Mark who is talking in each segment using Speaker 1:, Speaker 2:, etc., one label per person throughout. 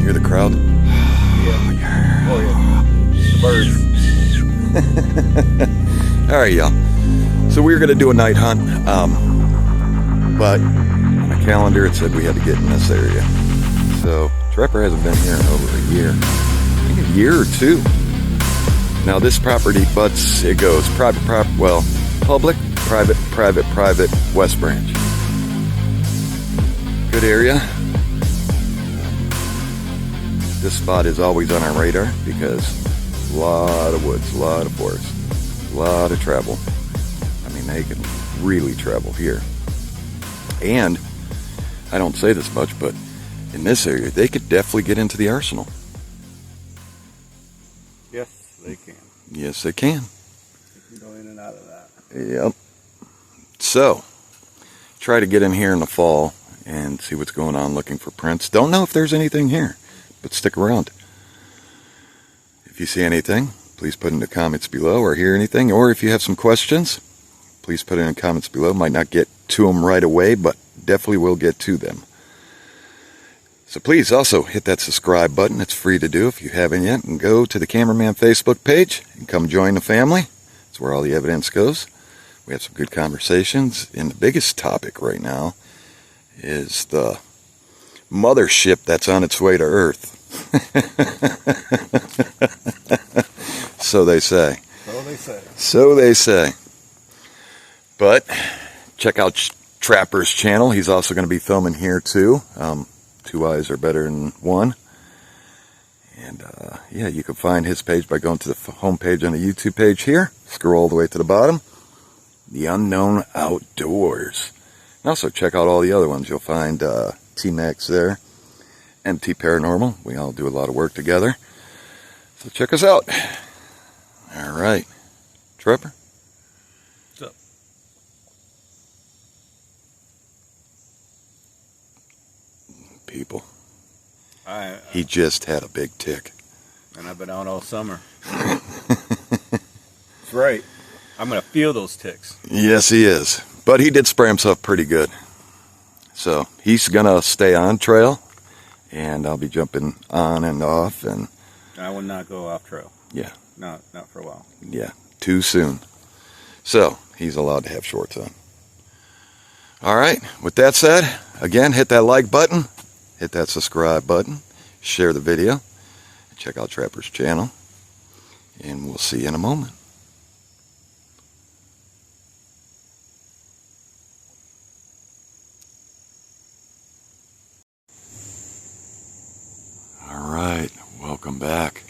Speaker 1: Hear the crowd?
Speaker 2: Yeah. Oh yeah. The birds.
Speaker 1: All right, y'all. So we were going to do a night hunt, but on the calendar it said we had to get in this area. So Trapper hasn't been here in over a year. I think a year or two. Now this property butts, it goes public, private, West Branch. Good area. This spot is always on our radar because a lot of woods, a lot of forest, a lot of travel. I mean, they can really travel here. And I don't say this much, but in this area, they could definitely get into the arsenal.
Speaker 2: Yes, they can.
Speaker 1: Yes, they can.
Speaker 2: They can go in and out of that.
Speaker 1: Yep. So, try to get in here in the fall and see what's going on looking for prints. Don't know if there's anything here, but stick around. If you see anything, please put in the comments below, or hear anything, or if you have some questions, please put it in the comments below. Might not get to them right away, but definitely will get to them. So please also hit that subscribe button. It's free to do if you haven't yet. And go to the Cameraman Facebook page and come join the family. It's where all the evidence goes. We have some good conversations. And the biggest topic right now is the mothership that's on its way to Earth. So they say.
Speaker 2: So they say.
Speaker 1: So they say. But check out Trapper's channel. He's also going to be filming here too. Two eyes are better than one. And yeah, you can find his page by going to the home page on the YouTube page here. Scroll all the way to the bottom. The Unknown Outdoors. And also check out all the other ones. You'll find T-Max there. MT Paranormal. We all do a lot of work together. So check us out. All right. Trapper?
Speaker 2: What's up?
Speaker 1: People. He just had a big tick.
Speaker 2: And I've been out all summer. That's right. I'm going to feel those ticks.
Speaker 1: Yes, he is. But he did spray himself pretty good. So he's going to stay on trail. And I'll be jumping on and off. And
Speaker 2: I will not go off trail.
Speaker 1: Yeah.
Speaker 2: Not for a while.
Speaker 1: Yeah, too soon. So he's allowed to have shorts on. All right. With that said, again, hit that like button. Hit that subscribe button. Share the video. Check out Trapper's channel. And we'll see you in a moment. All right. Welcome back.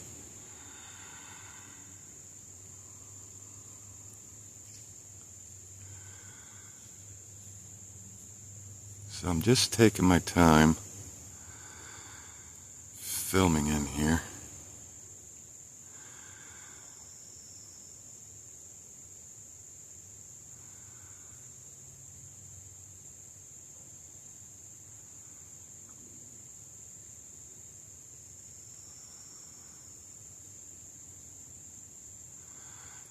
Speaker 1: So I'm just taking my time filming in here.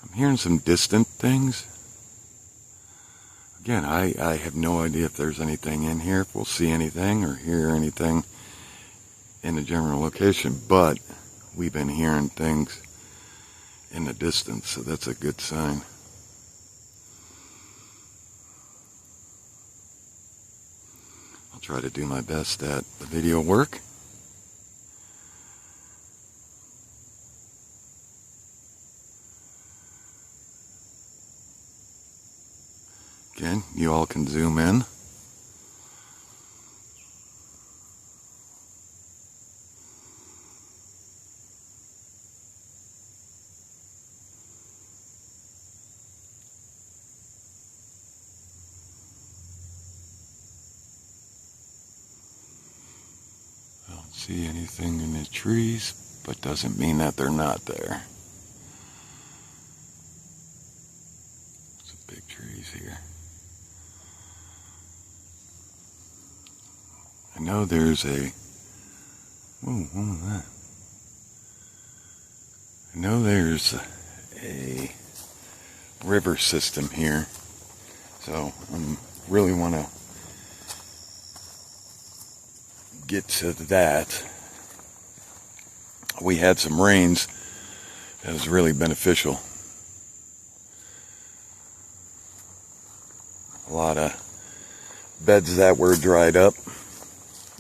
Speaker 1: I'm hearing some distant things. Again, I have no idea if there's anything in here, if we'll see anything or hear anything in the general location, but we've been hearing things in the distance, so that's a good sign. I'll try to do my best at the video work. Again, you all can zoom in. I don't see anything in the trees, but doesn't mean that they're not there. Some big trees here. I know there's a, whoa, what was that? I know there's a river system here, so I really want to get to that. we had some rains. That was really beneficial. A lot of beds that were dried up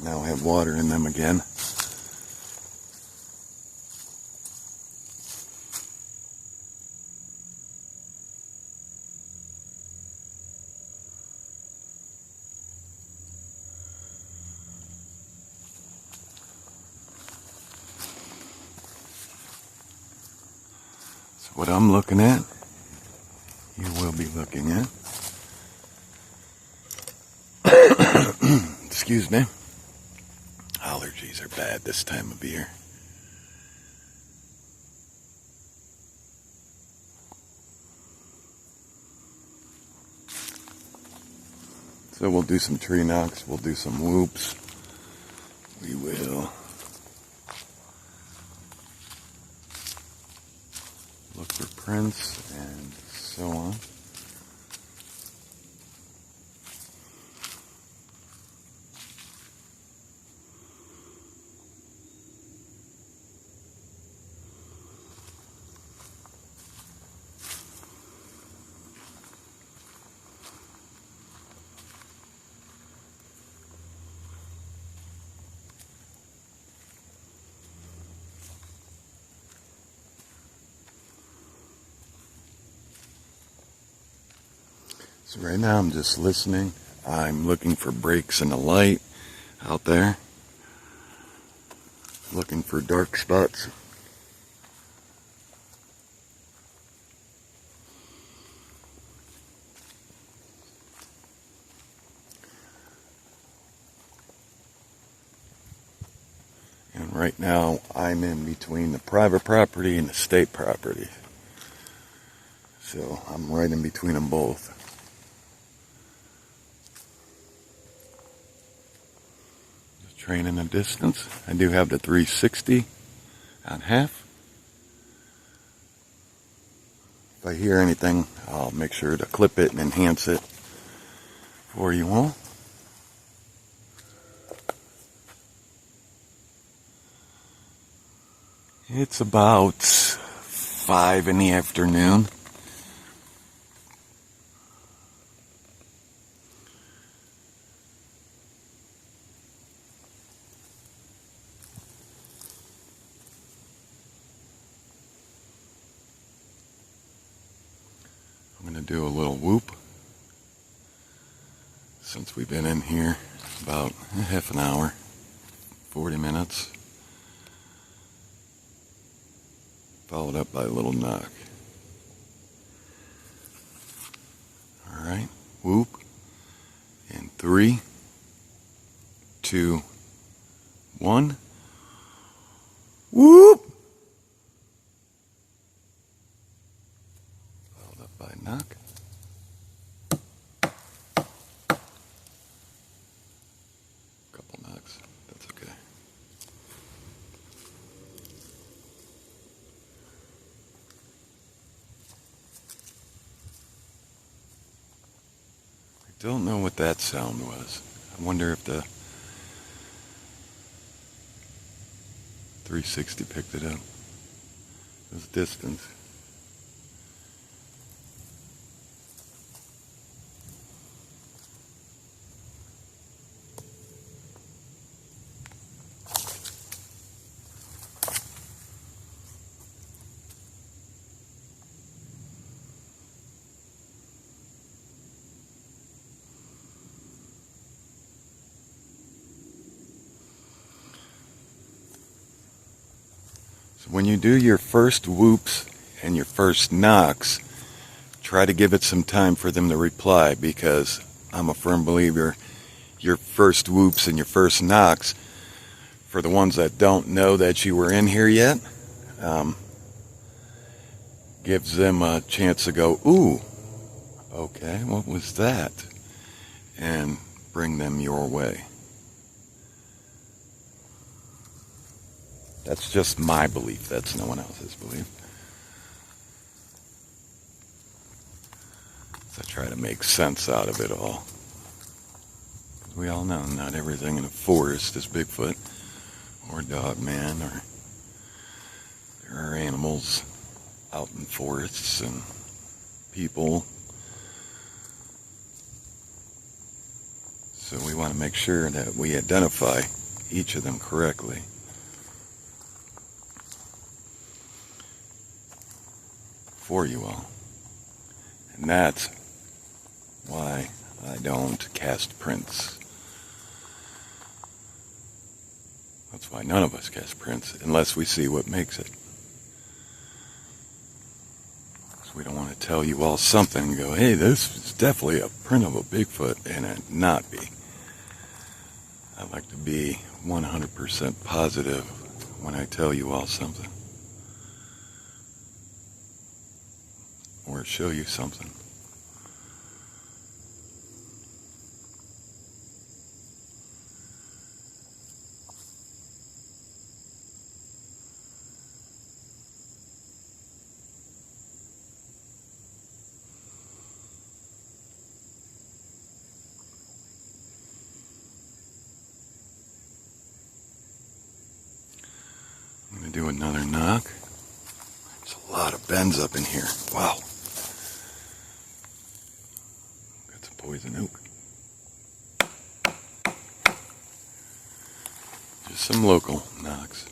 Speaker 1: now have water in them again. So what I'm looking at, you will be looking at. Excuse me. Allergies are bad this time of year. So we'll do some tree knocks, we'll do some whoops. We will look for prints and so on. So right now I'm just listening. I'm looking for breaks in the light out there. Looking for dark spots. And right now I'm in between the private property and the state property. So I'm right in between them both. Train in the distance. I do have the 360 on half. If I hear anything, I'll make sure to clip it and enhance it for you all. It's about 5 in the afternoon. I'm going to do a little whoop since we've been in here about half an hour, 40 minutes, followed up by a little knock. Alright, whoop, in 3, 2, 1, whoop! By knock. Couple knocks, that's okay. I don't know what that sound was. I wonder if the 360 picked it up. It was distance. When you do your first whoops and your first knocks, try to give it some time for them to reply, because I'm a firm believer your first whoops and your first knocks, for the ones that don't know that you were in here yet, gives them a chance to go, ooh, okay, what was that? And bring them your way. That's just my belief. That's no one else's belief. So I try to make sense out of it all. We all know not everything in a forest is Bigfoot or Dogman or There are animals out in forests and people. So we want to make sure that we identify each of them correctly. For you all. And that's why I don't cast prints. That's why none of us cast prints unless we see what makes it. So we don't want to tell you all something and go, hey, this is definitely a print of a Bigfoot, and it not be. I like to be 100% positive when I tell you all something. Or show you something. I'm going to do another knock. There's a lot of bends up in here. Wow. Got some poison oak. Just some local knocks.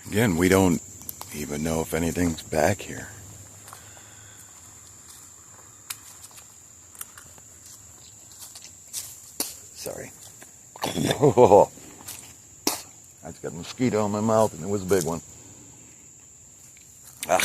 Speaker 1: Again, we don't even know if anything's back here. Sorry. Oh, I just got a mosquito in my mouth, and it was a big one. Ugh.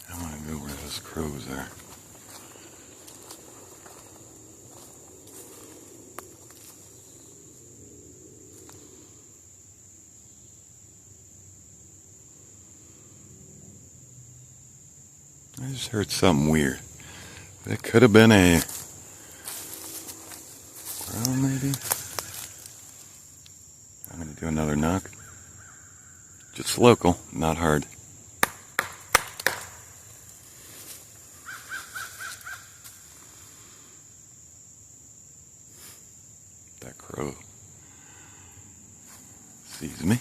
Speaker 1: I want to go where those crows are. I just heard something weird. That could have been a crow, maybe? I'm going to do another knock. Just local, not hard. That crow sees me.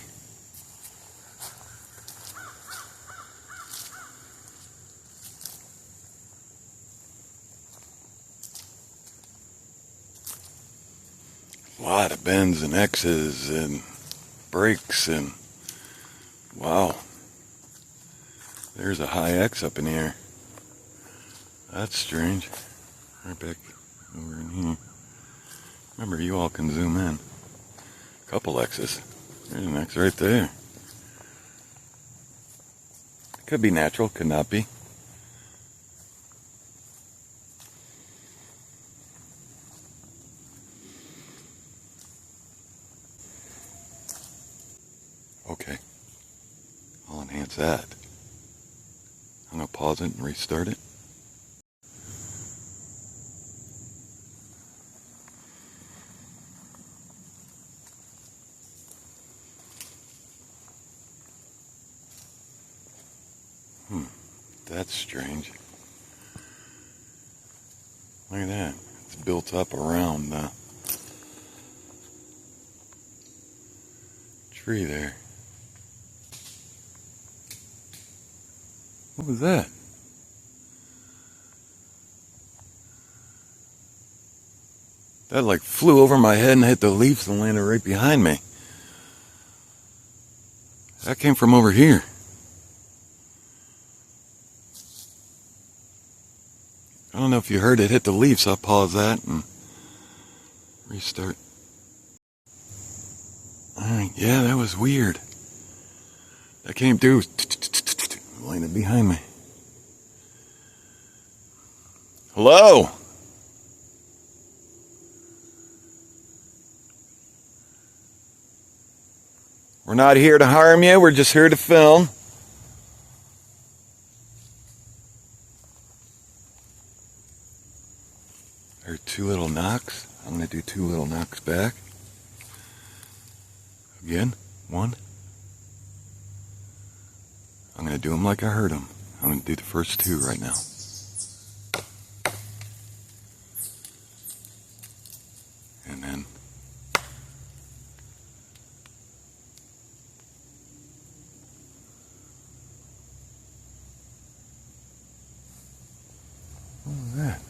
Speaker 1: A lot of bends and X's and breaks and wow. There's a high X up in the air. That's strange. Right back over in here. Remember, you all can zoom in. A couple X's. There's an X right there. Could be natural, could not be. Okay. I'll enhance that. I'm going to pause it and restart it. That's strange. Look at that. It's built up around the tree there. What was that? That like flew over my head and hit the leaves and landed right behind me. That came from over here. I don't know if you heard it hit the leaf, so I'll pause that and restart. Alright, yeah, that was weird. That came through, landed behind me. Hello? We're not here to harm you. We're just here to film. There are 2 little knocks. I'm going to do 2 little knocks back. Again, 1. I'm going to do them like I heard them. I'm going to do the first 2 right now. And then what was that?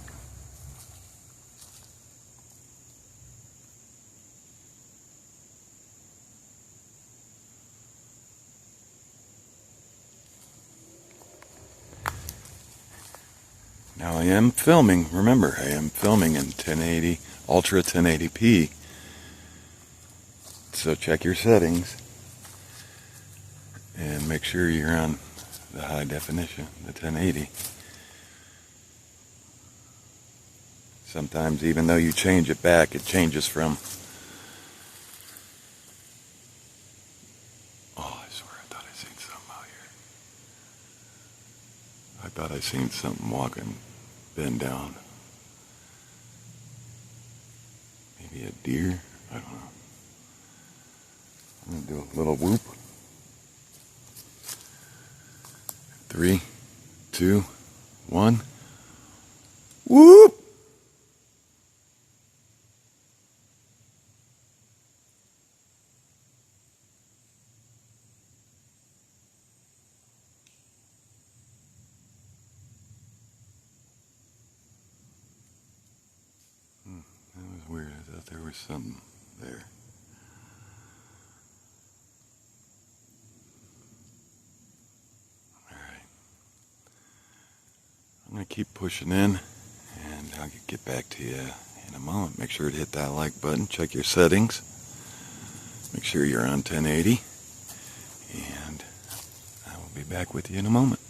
Speaker 1: Now I am filming, remember, I am filming in 1080, Ultra 1080p. So check your settings and make sure you're on the high definition, the 1080. Sometimes even though you change it back, it changes from... Oh, I swear I thought I seen something out here. I thought I seen something walking, bend down. Maybe a deer? I don't know. I'm going to do a little whoop. 3, 2, 1. Whoop! That was weird. I thought there was something there. Alright. I'm going to keep pushing in, and I'll get back to you in a moment. Make sure to hit that like button. Check your settings. Make sure you're on 1080. And I will be back with you in a moment.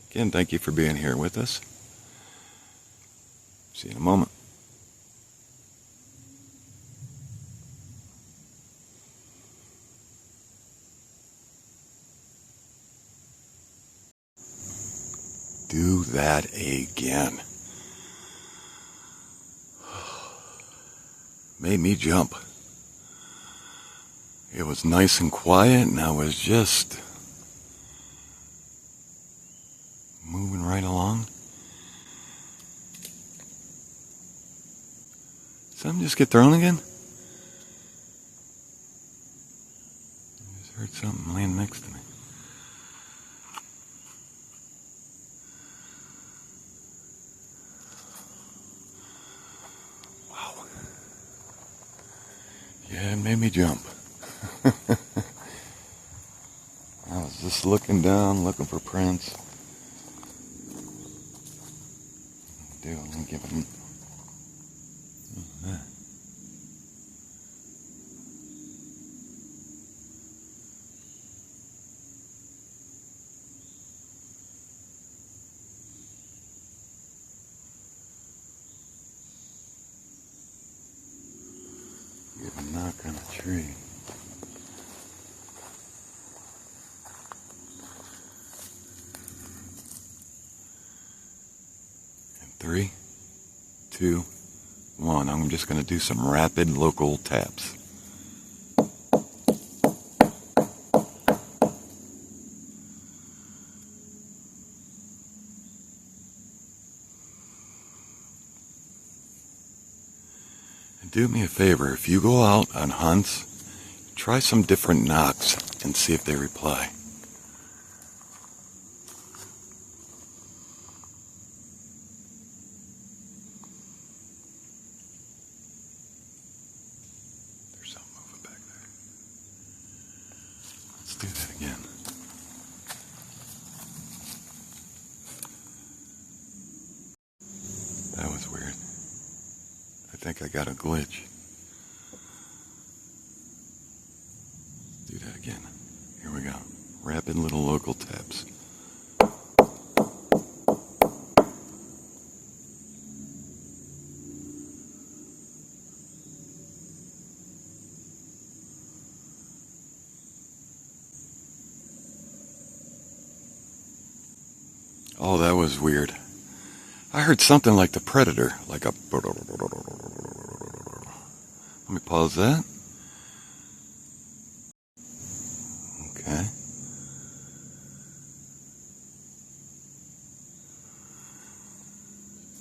Speaker 1: Again, thank you for being here with us. See you in a moment. Do that again. Made me jump. It was nice and quiet, and I was just moving right along. Something just get thrown again? I just heard something laying next to me. Wow. Yeah, it made me jump. I was just looking down, looking for prints. Dude, let me give him... that. Give a knock on a tree. And 3, 2, 1. I'm just going to do some rapid local taps. And do me a favor, if you go out on hunts, try some different knocks and see if they reply. There's something moving back there. Let's do that again. That was weird. I think I got a glitch. Do that again. Here we go. Rapid little local taps. Oh, that was weird. I heard something like the Predator, like a... Let me pause that. Okay.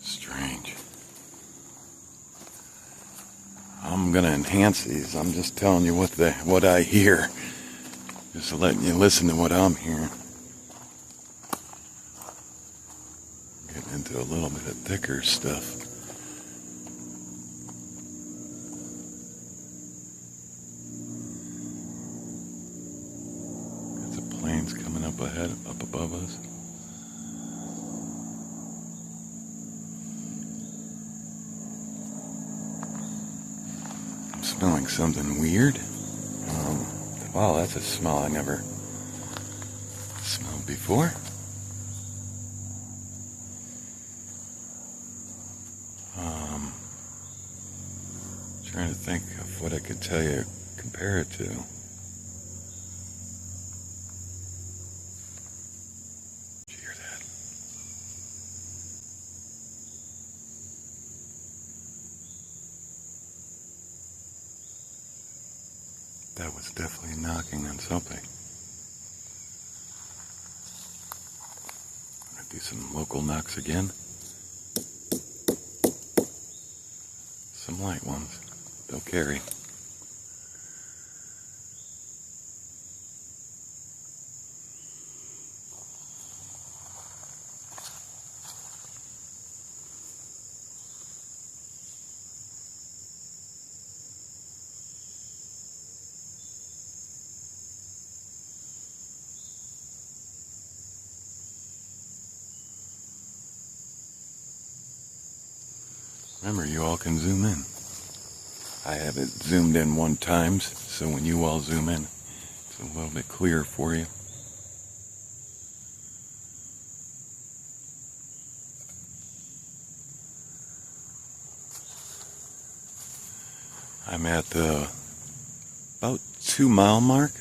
Speaker 1: Strange. I'm gonna enhance these. I'm just telling you what I hear. Just letting you listen to what I'm hearing. Getting into a little bit of thicker stuff. Got the planes coming up ahead, up above us. I'm smelling something weird. Wow, that's a smell I never smelled before. Trying to think of what I could tell you, compare it to. Did you hear that? That was definitely knocking on something. I'm gonna do some local knocks again. Some light ones. They'll carry. Remember, you all can zoom in. I have it zoomed in 1 time, so when you all zoom in, it's a little bit clearer for you. I'm at the about 2 mile mark.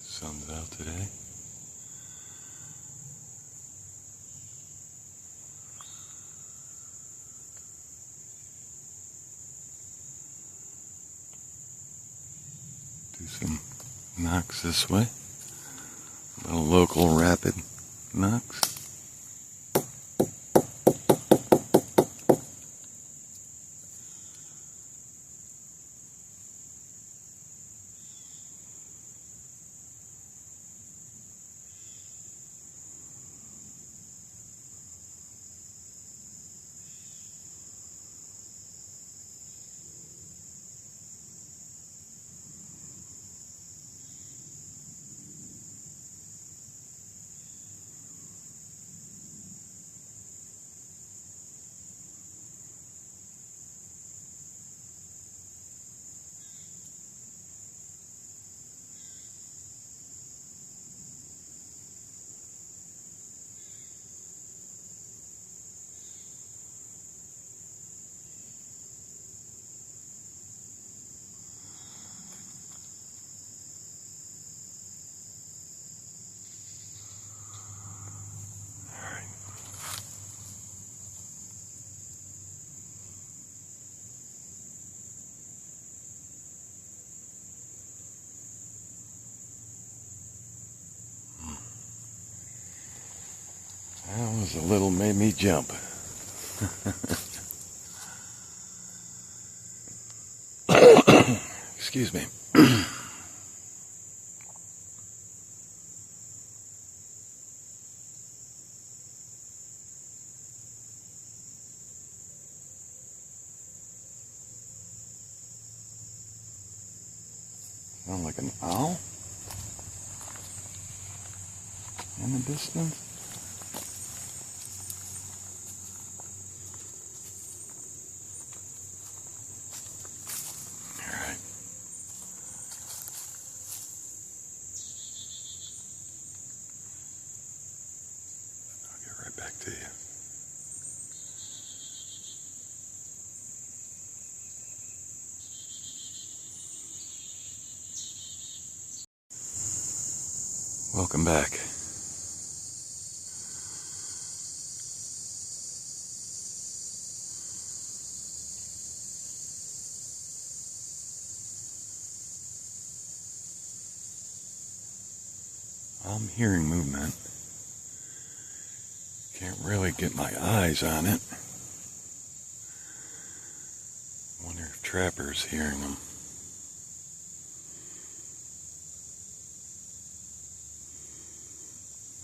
Speaker 1: Sun's out today. Do some knocks this way. Little local rapid knocks. That was a little made me jump. Excuse me. Sound like an owl in the distance. All right. Welcome back. I'm hearing movement. Can't really get my eyes on it. Wonder if Trapper's hearing them.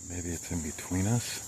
Speaker 1: Maybe it's in between us.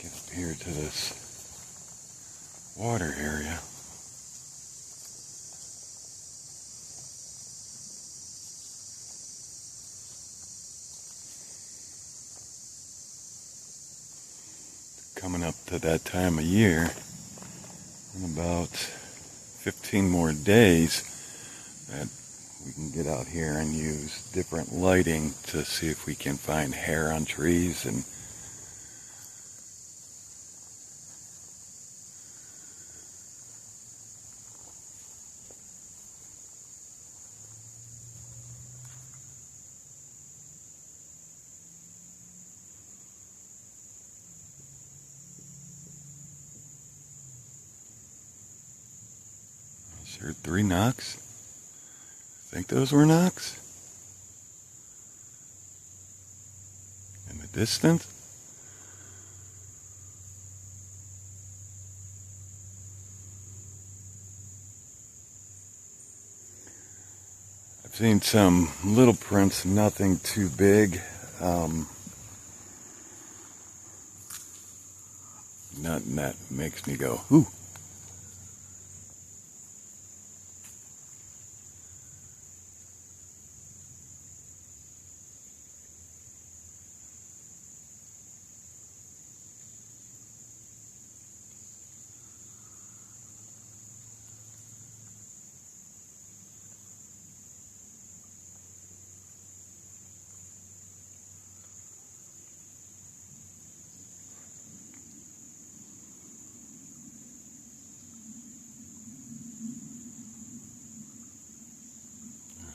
Speaker 1: Get up here to this water area. Coming up to that time of year, in about 15 more days, that we can get out here and use different lighting to see if we can find hair on trees and heard 3 knocks. Think those were knocks? In the distance? I've seen some little prints, nothing too big. Nothing that makes me go, ooh.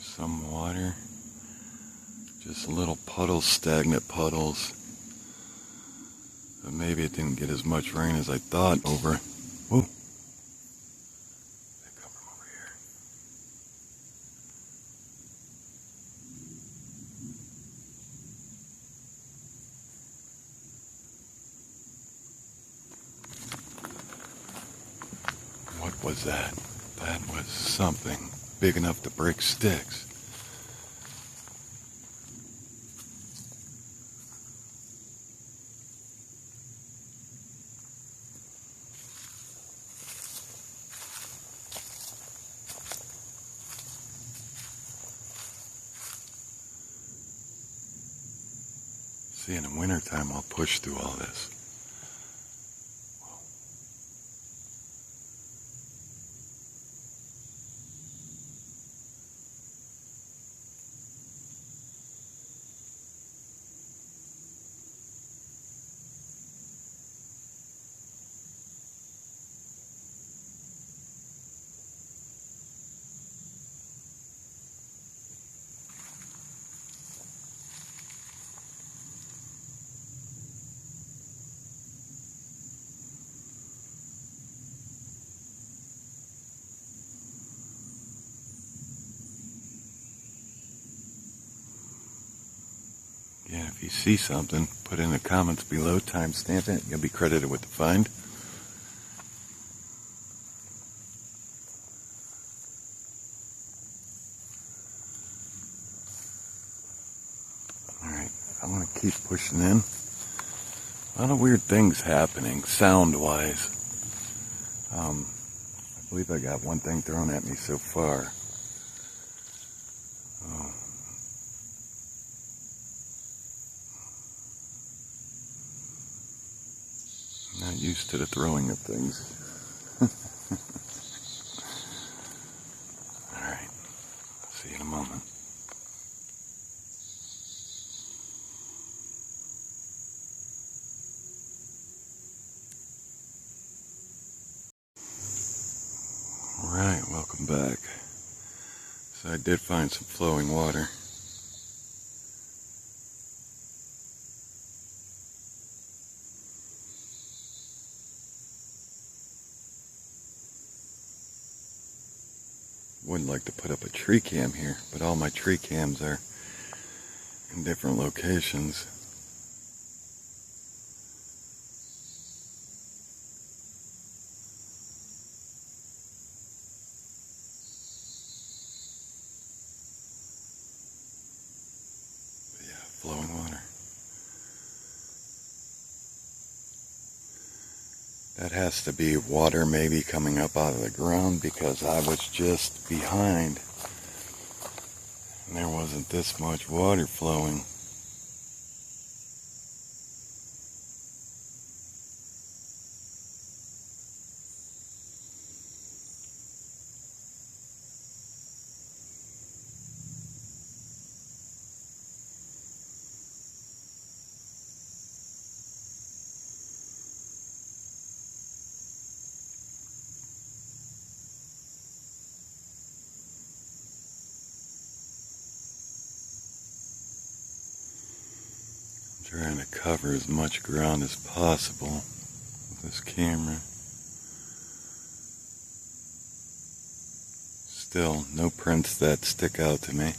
Speaker 1: Some water, just little puddles, stagnant puddles. But maybe it didn't get as much rain as I thought over. Whoa. They come from over here. What was that? That was something big enough to break sticks. See, in the wintertime, I'll push through all this. Yeah, if you see something, put in the comments below, timestamp it, you'll be credited with the find. Alright, I'm going to keep pushing in. A lot of weird things happening, sound-wise. I believe I got one thing thrown at me so far. Oh. I'm not used to the throwing of things. Alright, see you in a moment. Alright, welcome back. So I did find some flowing water. Would like to put up a tree cam here, but all my tree cams are in different locations. But yeah, flowing water. That has to be water maybe coming up out of the ground, because I was just behind and there wasn't this much water flowing. Trying to cover as much ground as possible with this camera. Still, no prints that stick out to me.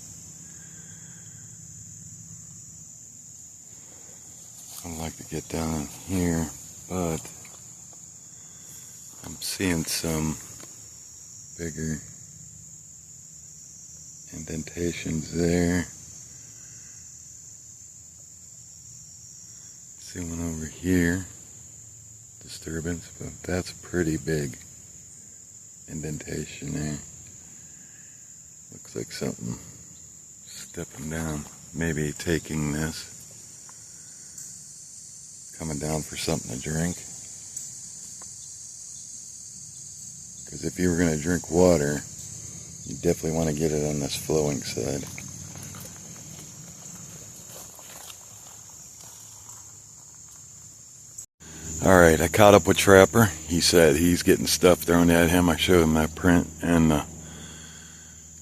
Speaker 1: I'd like to get down in here, but I'm seeing some bigger indentations there. See one over here, disturbance, but that's a pretty big indentation there. Looks like something stepping down, maybe taking this, coming down for something to drink. Because if you were going to drink water, you definitely want to get it on this flowing side. Alright, I caught up with Trapper. He said he's getting stuff thrown at him. I showed him that print and the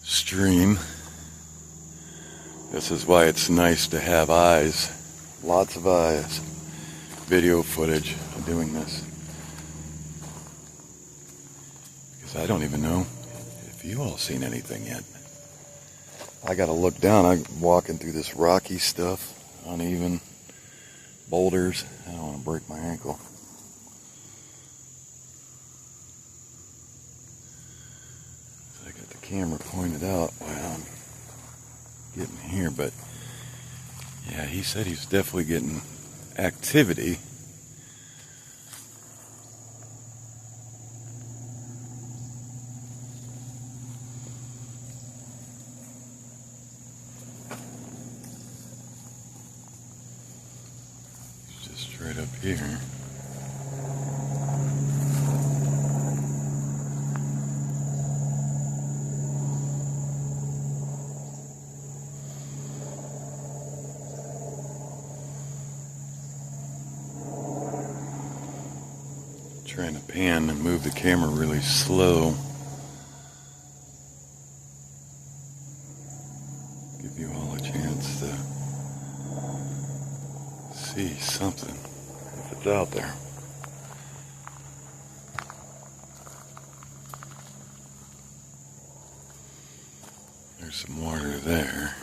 Speaker 1: stream. This is why it's nice to have eyes. Lots of eyes. Video footage of doing this. Because I don't even know if you all seen anything yet. I gotta look down. I'm walking through this rocky stuff. Uneven boulders. I don't want to break my ankle. I got the camera pointed out while I'm getting here, but yeah, he said he's definitely getting activity. It's just right up here. Trying to pan and move the camera really slow. Give you all a chance to see something if it's out there. There's some water there.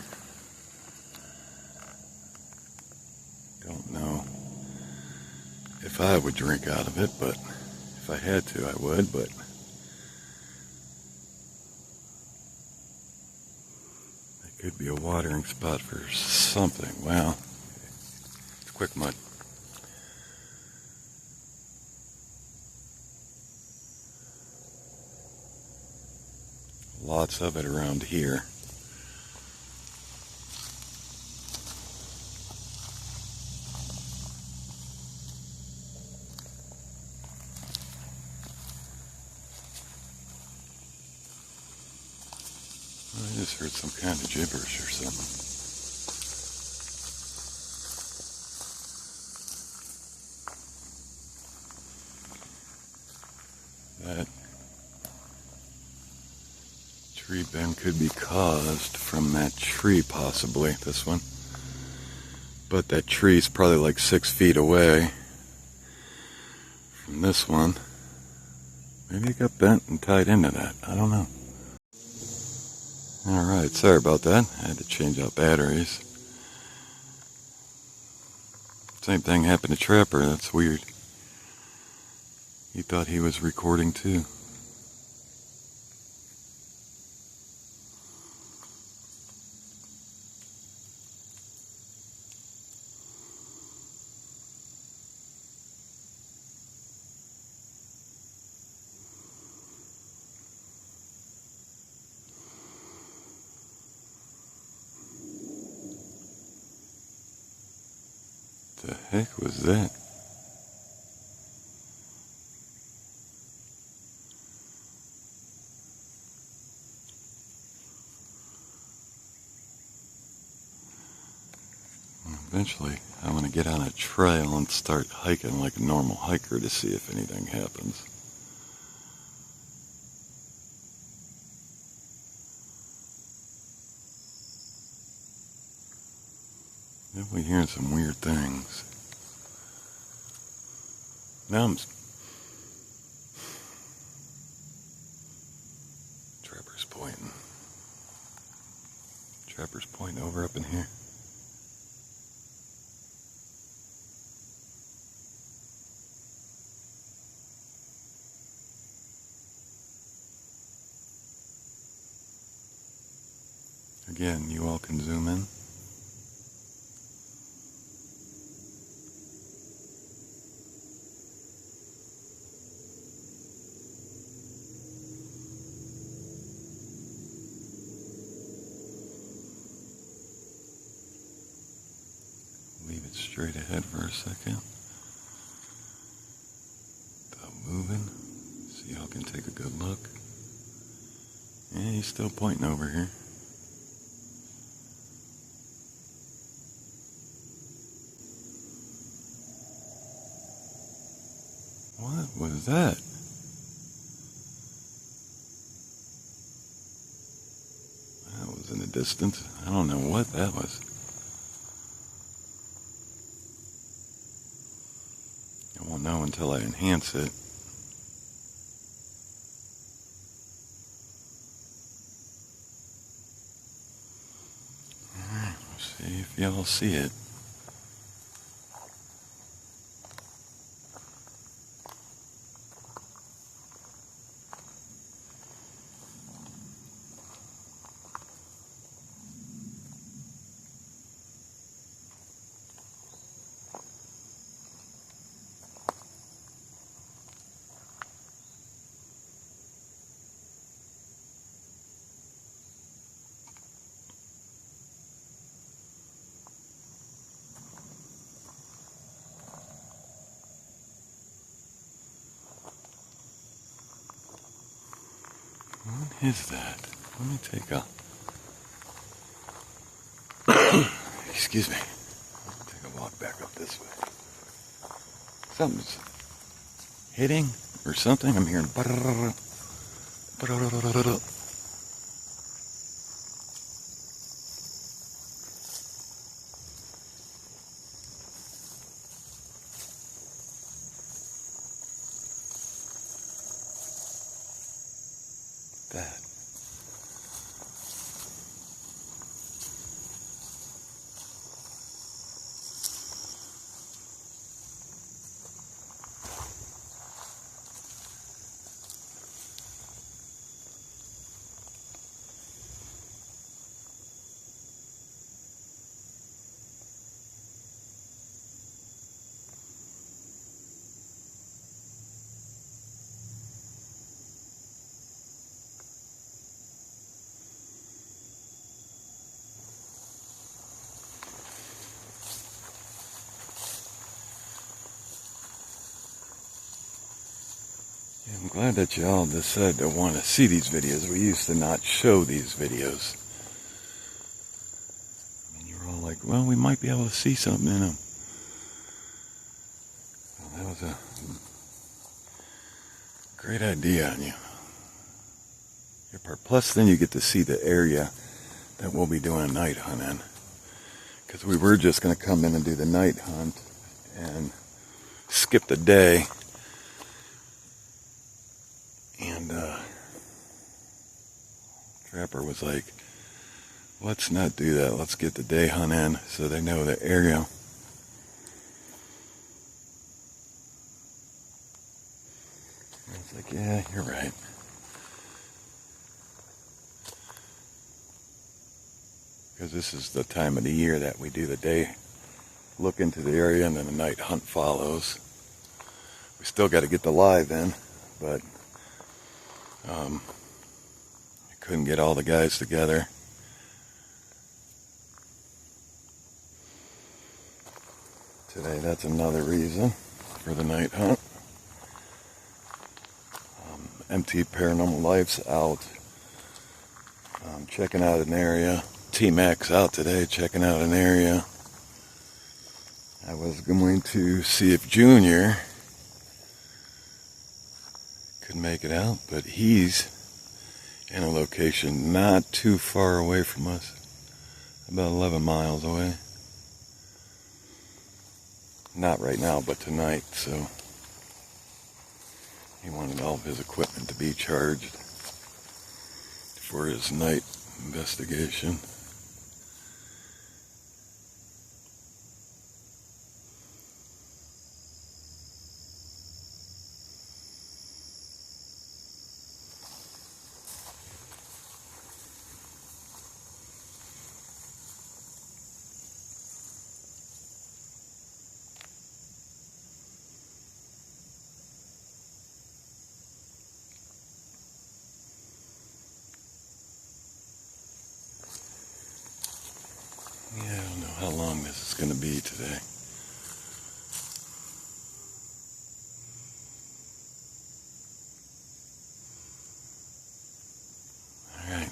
Speaker 1: if I would drink out of it, but if I had to, I would, but it could be a watering spot for something. Wow. It's quick mud. Lots of it around here. I just heard some kind of gibberish or something. That tree bend could be caused from that tree, possibly, this one. But that tree's probably like 6 feet away from this one. Maybe it got bent and tied into that. I don't know. Alright, sorry about that. I had to change out batteries. Same thing happened to Trapper. That's weird. He thought he was recording too. The heck was that? Eventually, I want to get on a trail and start hiking like a normal hiker to see if anything happens. Definitely hearing some weird things. Now Trapper's pointing. Trapper's pointing over up in here. Again, you all can zoom in. Leave it straight ahead for a second. Without moving. So y'all can take a good look. Yeah, he's still pointing over here. What was that? That was in the distance. I don't know what that was. I won't know until I enhance it. Alright, we'll see if y'all see it. What is that? Let me take a... Excuse me. Take a walk back up this way. Something's hitting or something. I'm hearing... that. I'm glad that y'all decided to want to see these videos. We used to not show these videos. I mean, you were all like, well, we might be able to see something in them. Well, that was a great idea on you. Your part. Plus, then you get to see the area that we'll be doing a night hunt in. Because we were just going to come in and do the night hunt and skip the day. And Trapper was like, let's not do that. Let's get the day hunt in so they know the area. I was like, yeah, you're right. Because this is the time of the year that we do the day look into the area and then the night hunt follows. We still got to get the live in, but I couldn't get all the guys together. Today, that's another reason for the night hunt. MT Paranormal Life's out checking out an area. T-Mac's out today checking out an area. I was going to see if Junior could make it out, but he's in a location not too far away from us, about 11 miles away. Not right now, but tonight, so he wanted all of his equipment to be charged for his night investigation. Yeah, I don't know how long this is going to be today. Alright.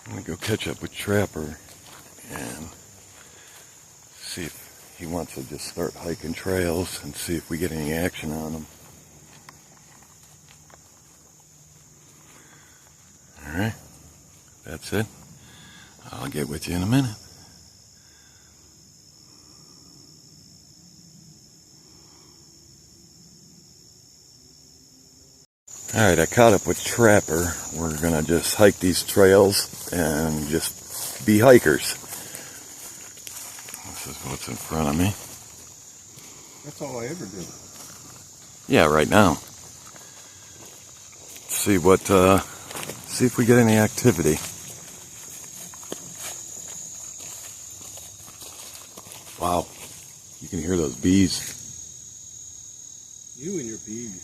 Speaker 1: I'm going to go catch up with Trapper and see if he wants to just start hiking trails and see if we get any action on him. Alright. That's it. I'll get with you in a minute. Alright, I caught up with Trapper. We're gonna just hike these trails and just be hikers. This is what's in front of me.
Speaker 2: That's all I ever do.
Speaker 1: Yeah, right now. See what, see if we get any activity. Wow, you can hear those bees.
Speaker 2: You and your bees.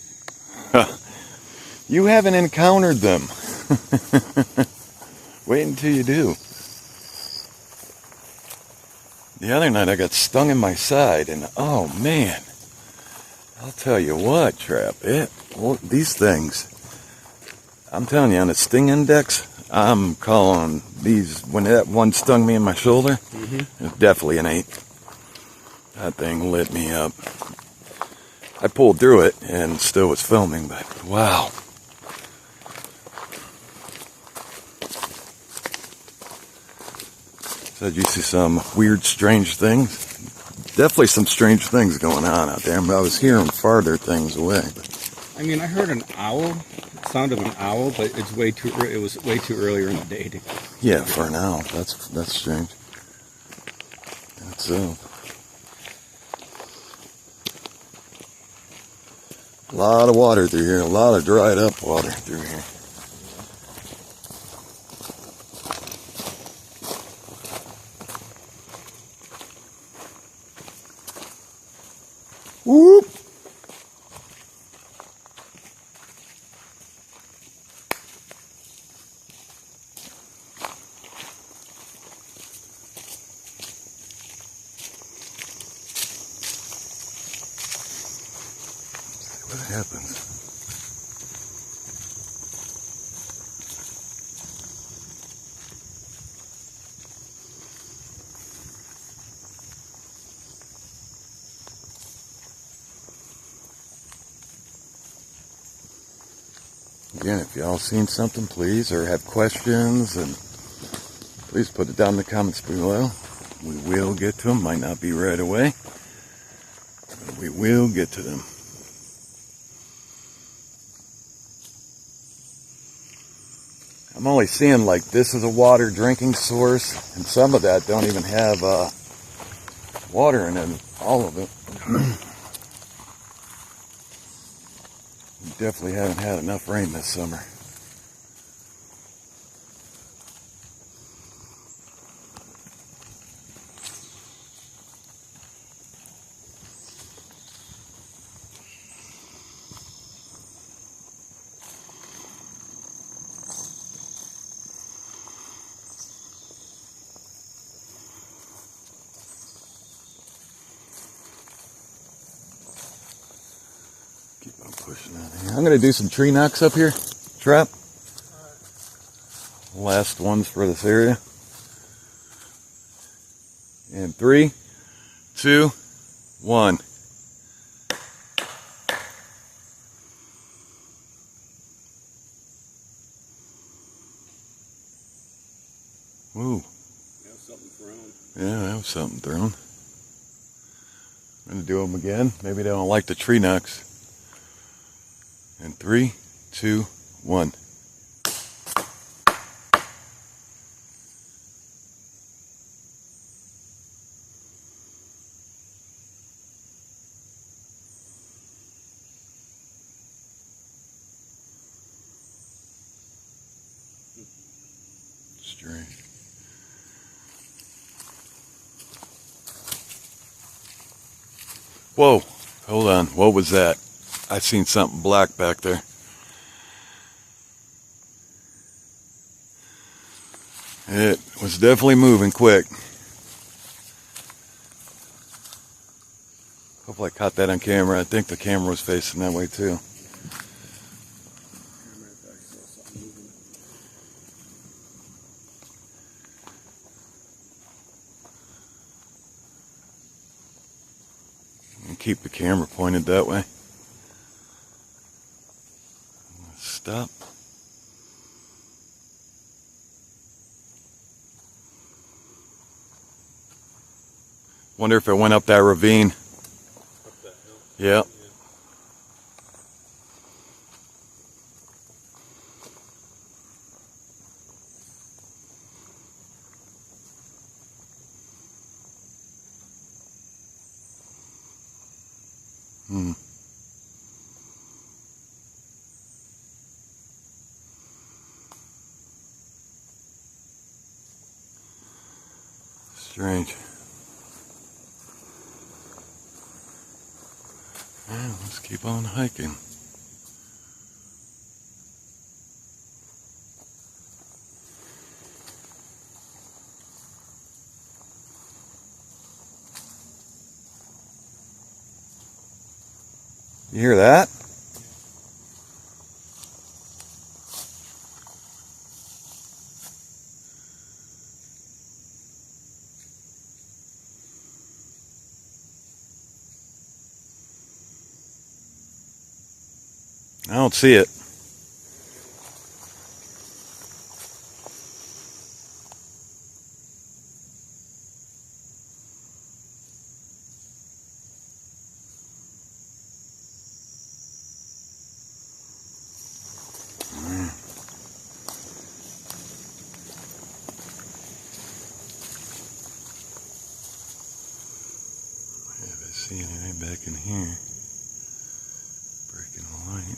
Speaker 1: You haven't encountered them. Wait until you do. The other night I got stung in my side and oh man, I'll tell you what, Trap, these things, I'm telling you, on the sting index, I'm calling these, when that one stung me in my shoulder, it's definitely an 8. That thing lit me up. I pulled through it and still was filming, but wow. Said you see some weird, strange things. Definitely some strange things going on out there, but I was hearing farther things away.
Speaker 2: I mean, I heard an owl. It sounded of an owl, but it was way too earlier in the day to.
Speaker 1: Yeah, for an owl. That's strange. That's a lot of water through here, a lot of dried up water through here. Whoop! what happens. Again, if y'all seen something, please, or have questions, and please put it down in the comments below. We will get to them. Might not be right away, but we will get to them. I'm only seeing like this is a water drinking source, and some of that don't even have water in it, all of it. We definitely haven't had enough rain this summer. Keep on pushing out here. I'm going to do some tree knocks up here. Trap. Last ones for this area. And 3, 2, 1. Woo.
Speaker 2: That was something thrown.
Speaker 1: Yeah, that was something thrown. I'm going to do them again. Maybe they don't like the tree knocks. And 3, 2, 1. Strange. Whoa, hold on. What was that? I seen something black back there. It was definitely moving quick. Hopefully I caught that on camera. I think the camera was facing that way too. And keep the camera pointed that way. Stop. Wonder if it went up that ravine.
Speaker 2: Up that hill.
Speaker 1: Yep. Strange. Well, let's keep on hiking. You hear that? I don't see it. If I see anything back in here, breaking the light.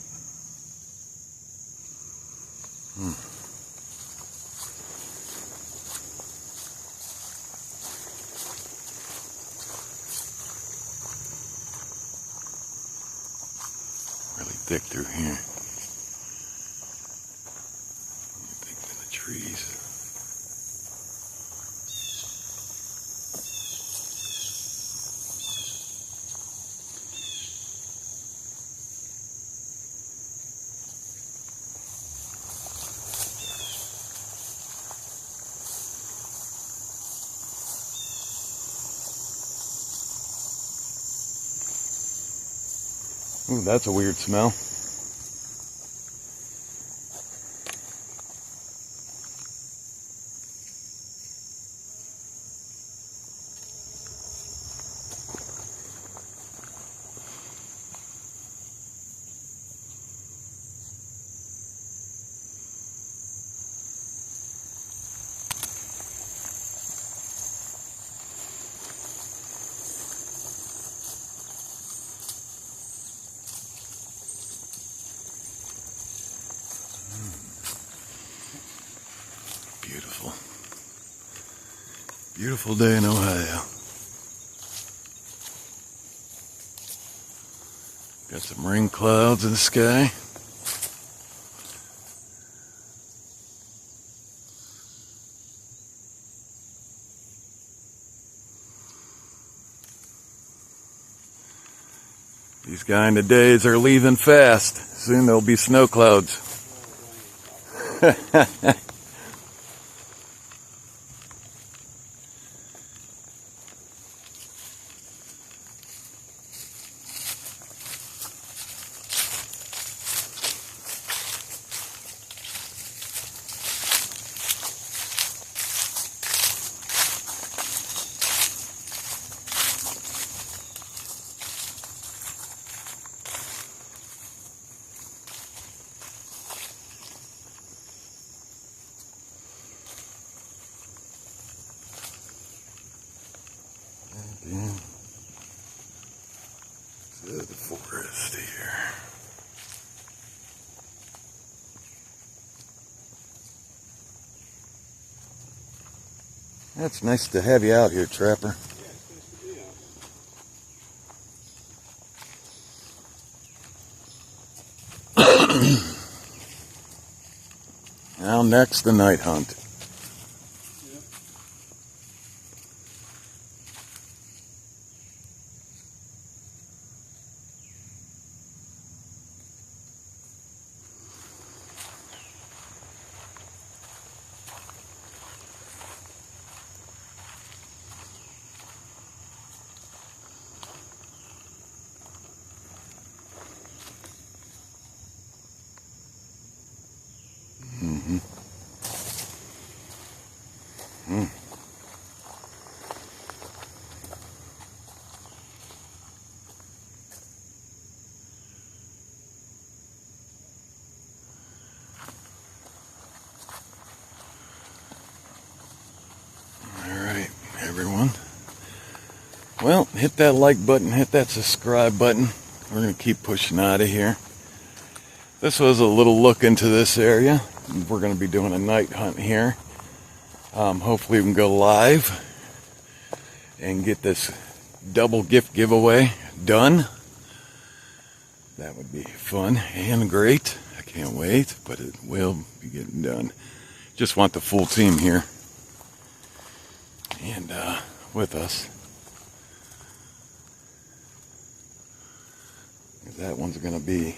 Speaker 1: Really thick through here. Thick in the trees. Ooh, that's a weird smell. Beautiful. Beautiful day in Ohio. Got some rain clouds in the sky. These kind of days are leaving fast. Soon there'll be snow clouds. To the forest here. That's nice to have you out here, Trapper. Now next, the night hunt. Alright, everyone. Well, hit that like button, hit that subscribe button. We're going to keep pushing out of here. This was a little look into this area. We're going to be doing a night hunt here. Hopefully we can go live and get this double gift giveaway done. That would be fun and great. I can't wait, but it will be getting done. Just want the full team here and with us. That one's going to be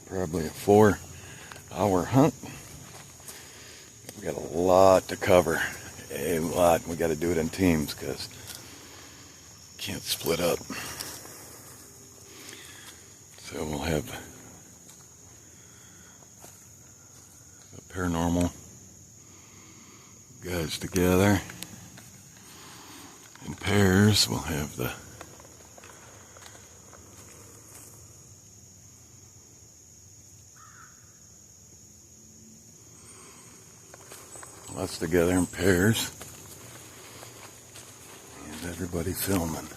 Speaker 1: probably a 4-hour hunt. We got a lot to cover, a lot. We got to do it in teams because can't split up. So we'll have the paranormal guys together in pairs. We'll have the us together in pairs, and everybody filming,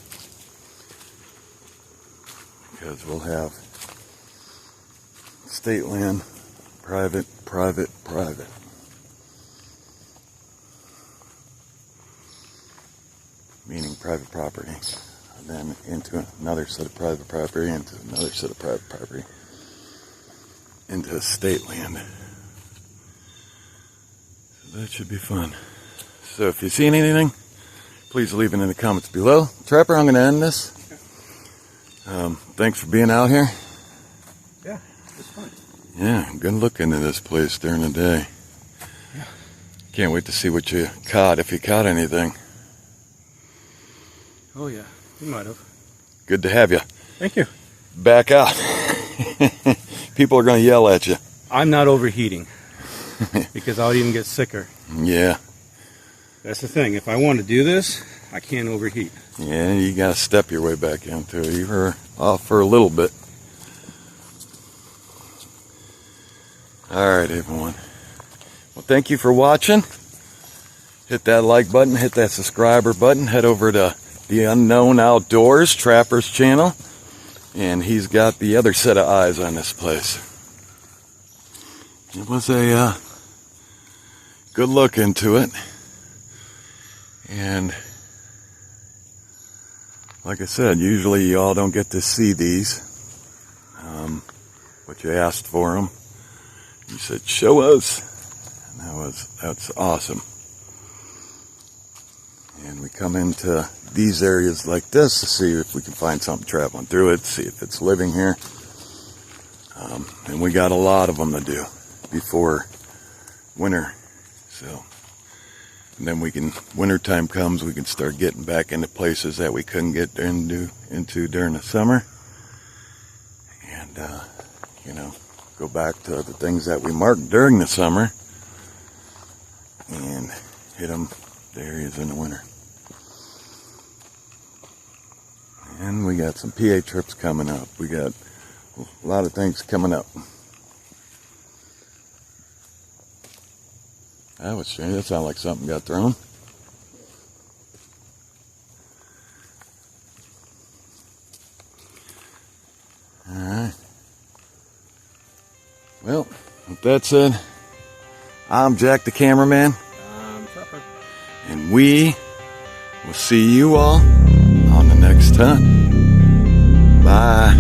Speaker 1: because we'll have state land, private, private, private. Meaning private property, and then into another set of private property, into another set of private property, into state land. That should be fun. So if you see anything, please leave it in the comments below. Trapper, I'm going to end this. Thanks for being out here.
Speaker 2: Yeah, it's fun.
Speaker 1: Yeah, good look into this place during the day.
Speaker 2: Yeah.
Speaker 1: Can't wait to see what you caught, if you caught anything.
Speaker 2: Oh yeah, you might have.
Speaker 1: Good to have you.
Speaker 2: Thank you.
Speaker 1: back out. People are going to yell at you.
Speaker 2: I'm not overheating because I'll even get sicker.
Speaker 1: Yeah.
Speaker 2: That's the thing. If I want to do this, I can't overheat.
Speaker 1: Yeah, you got to step your way back into it. You were off for a little bit. All right, everyone. Well, thank you for watching. Hit that like button, hit that subscriber button, head over to The Unknown Outdoors, Trapper's channel, and he's got the other set of eyes on this place. It was a good look into it, and like I said, usually you all don't get to see these, but you asked for them. You said, show us, and that's awesome. And we come into these areas like this to see if we can find something traveling through it, see if it's living here. And we got a lot of them to do before winter. So, and then wintertime comes, we can start getting back into places that we couldn't get into during the summer. And, go back to the things that we marked during the summer and hit them, the areas in the winter. And we got some PA trips coming up. We got a lot of things coming up. That was strange. That sounded like something got thrown. Alright. Well, with that said, I'm Jack the cameraman.
Speaker 2: I'm Trapper.
Speaker 1: And we will see you all on the next hunt. Bye.